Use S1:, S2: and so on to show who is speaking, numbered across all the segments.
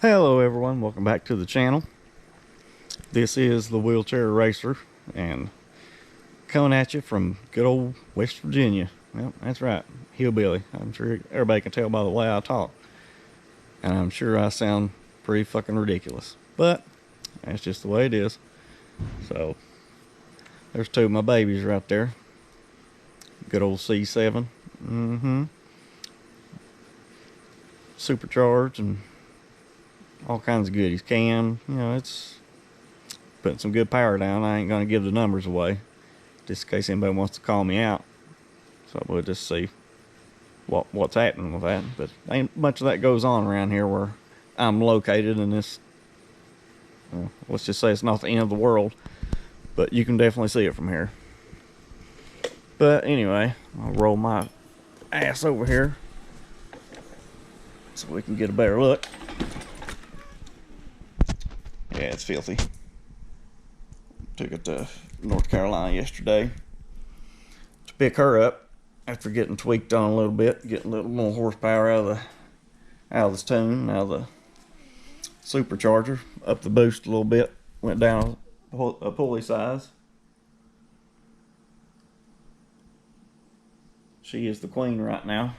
S1: Hello everyone, welcome back to the channel. This is the Wheelchair Racer and coming at you from good old West Virginia. Well, that's right, hillbilly. I'm sure everybody can tell by the way I talk. And I'm sure I sound pretty fucking ridiculous. But that's just the way it is. So there's two of my babies right there. Good old C7. Supercharged and all kinds of goodies. Cam, you know, it's putting some good power down. I ain't gonna give the numbers away just in case anybody wants to call me out. So we'll just see what's happening with that. But ain't much of that goes on around here where I'm located, and this, well, let's just say it's not the end of the world, but you can definitely see it from here. But anyway, I'll roll my ass over here so we can get a better look. Yeah, it's filthy. Took it to North Carolina yesterday to pick her up after getting tweaked on a little bit, getting a little more horsepower out of this tune, out of the supercharger, up the boost a little bit, went down a pulley size. She is the queen right now.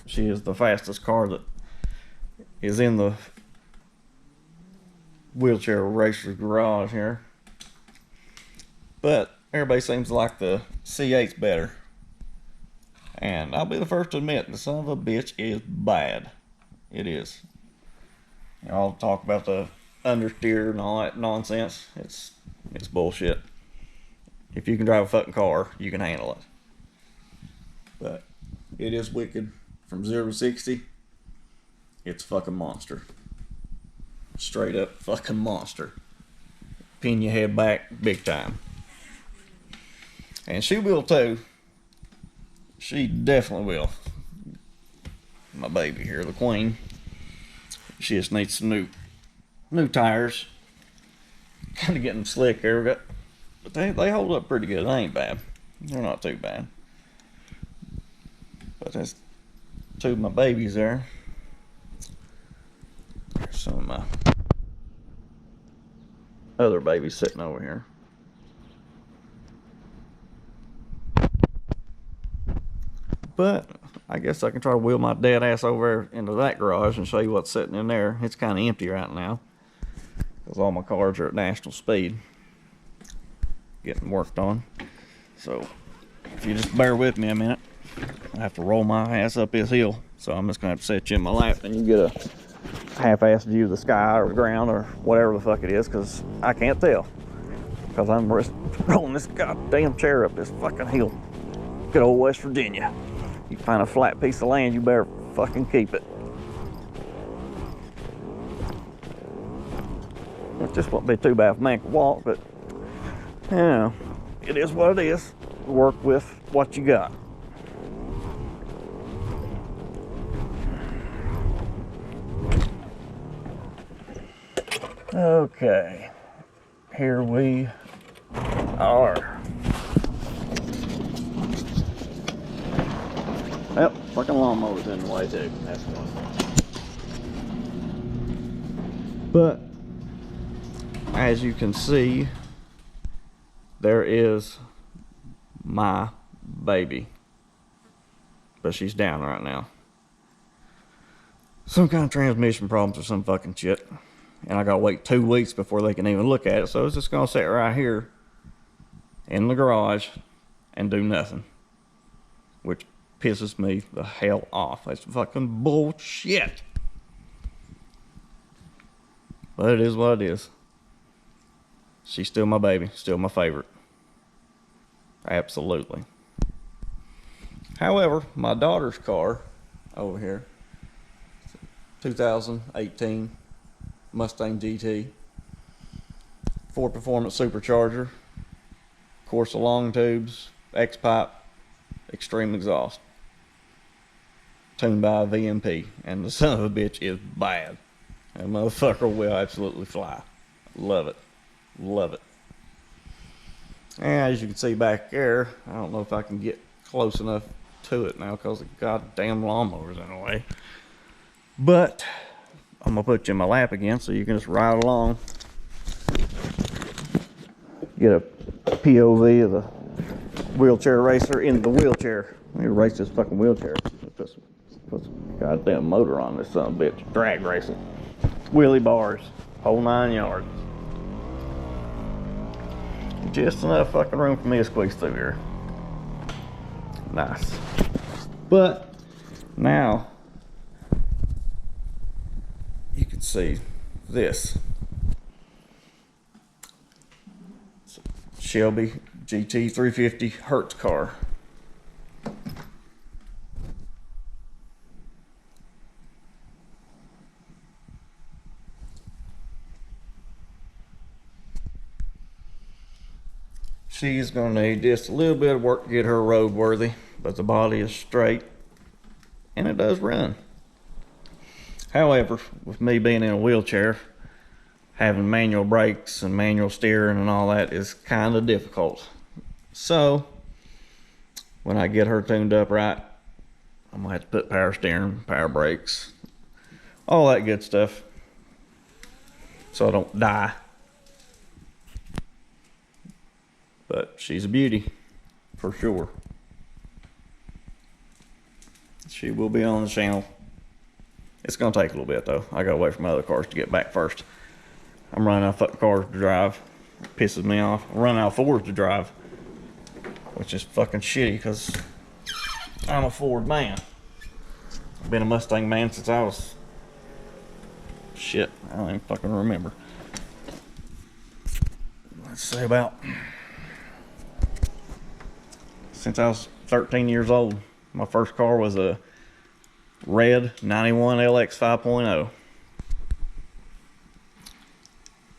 S1: She is the fastest car that is in the Wheelchair Racer's garage here. But everybody seems to like the C8's better. And I'll be the first to admit, the son of a bitch is bad. It is. Y'all talk about the understeer and all that nonsense. It's bullshit. If you can drive a fucking car, you can handle it. But it is wicked. From 0 to 60, it's a fucking monster. Straight up fucking monster. Pin your head back big time. And she will too. She definitely will. My baby here, the queen. She just needs some new tires. Kind of getting slick there, but they hold up pretty good. They ain't bad. They're not too bad. But that's two of my babies there. There's some of my other babies sitting over here. But I guess I can try to wheel my dead ass over into that garage and show you what's sitting in there. It's kind of empty right now because all my cars are at national speed getting worked on. So if you just bear with me a minute, I have to roll my ass up this hill. So I'm just gonna have to set you in my lap and you get a half-assed view of the sky or the ground or whatever the fuck it is, because I can't tell because I'm rolling this goddamn chair up this fucking hill. Good old West Virginia. You find a flat piece of land, you better fucking keep it. It just won't be too bad if a man can walk, but you know, it is what it is. Work with what you got. Okay, here we are. Yep, fucking lawnmower's in the way too. That's fun. But as you can see, there is my baby. But she's down right now. Some kind of transmission problems or some fucking shit. And I gotta wait 2 weeks before they can even look at it. So it's just gonna sit right here in the garage and do nothing. Which pisses me the hell off. That's fucking bullshit. But it is what it is. She's still my baby, still my favorite. Absolutely. However, my daughter's car over here, 2018 Mustang GT, Ford Performance Supercharger, of course, the long tubes, X-pipe, extreme exhaust, tuned by a VMP, and the son of a bitch is bad. That motherfucker will absolutely fly. Love it. Love it. And as you can see back there, I don't know if I can get close enough to it now because the goddamn lawnmower's in the way. But I'm gonna put you in my lap again so you can just ride along. Get a POV of the wheelchair racer in the wheelchair. Let me race this fucking wheelchair. Put some goddamn motor on this son of a bitch. Drag racing. Wheelie bars. Whole 9 yards. Just enough fucking room for me to squeeze through here. Nice. But now you can see this. It's a Shelby GT350 Hertz car. She's gonna need just a little bit of work to get her roadworthy, but the body is straight and it does run. However, with me being in a wheelchair, having manual brakes and manual steering and all that is kind of difficult. So when I get her tuned up right, I'm gonna have to put power steering, power brakes, all that good stuff, so I don't die. But she's a beauty, for sure. She will be on the channel. It's gonna take a little bit though. I gotta wait for my other cars to get back first. I'm running out of fucking cars to drive. It pisses me off. I'm running out of Fords to drive, which is fucking shitty because I'm a Ford man. I've been a Mustang man since I was, shit, I don't even fucking remember. Let's say about, since I was 13 years old. My first car was a red 91 LX 5.0.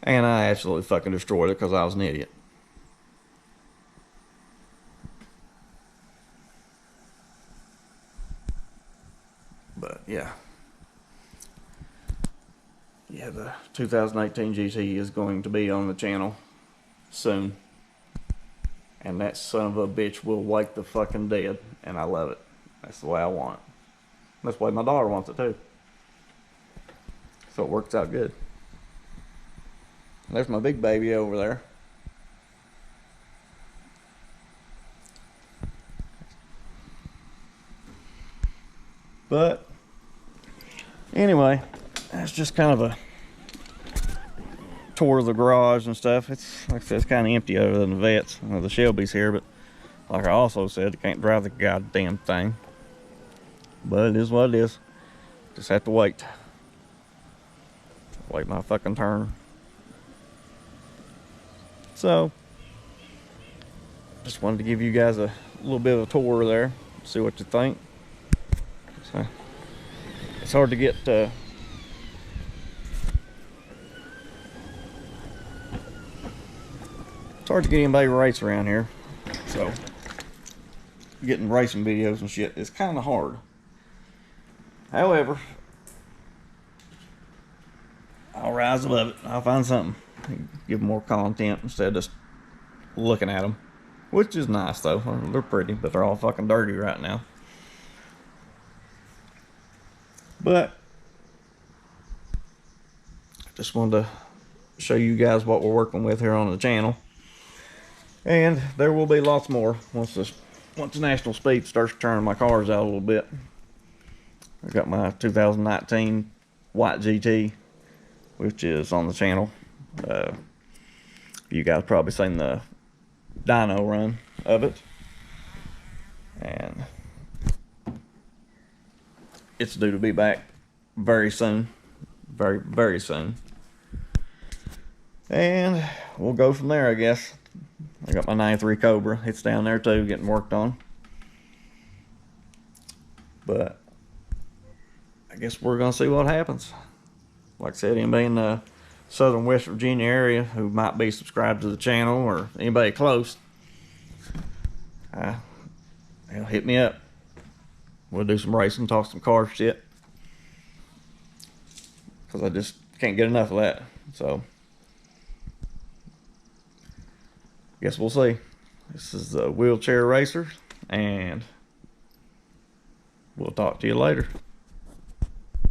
S1: And I absolutely fucking destroyed it because I was an idiot. But yeah. Yeah, the 2018 GT is going to be on the channel soon. And that son of a bitch will wake the fucking dead. And I love it. That's the way I want it. That's the way my daughter wants it too. So it works out good. There's my big baby over there. But anyway, that's just kind of a tour of the garage and stuff. It's like I said, it's kind of empty other than the vets. Well, the Shelby's here, but like I also said, you can't drive the goddamn thing. But it is what it is. Just have to wait. Wait my fucking turn. So just wanted to give you guys a little bit of a tour there, see what you think. So it's hard to get anybody to race around here, so getting racing videos and shit is kind of hard. However, I'll rise above it. I'll find something, give them more content instead of just looking at them, which is nice though. They're pretty, but they're all fucking dirty right now. But just wanted to show you guys what we're working with here on the channel. And there will be lots more once the national speed starts turning my cars out a little bit. I got my 2019 white GT, which is on the channel. You guys probably seen the dyno run of it, and it's due to be back very soon, very soon. And we'll go from there, I guess. I got my 93 Cobra. It's down there too, getting worked on. But I guess we're gonna see what happens. Like I said, anybody in the southern West Virginia area who might be subscribed to the channel, or anybody close, hit me up. We'll do some racing, talk some car shit, because I just can't get enough of that. So guess we'll see. This is the Wheelchair Racer, and we'll talk to you later.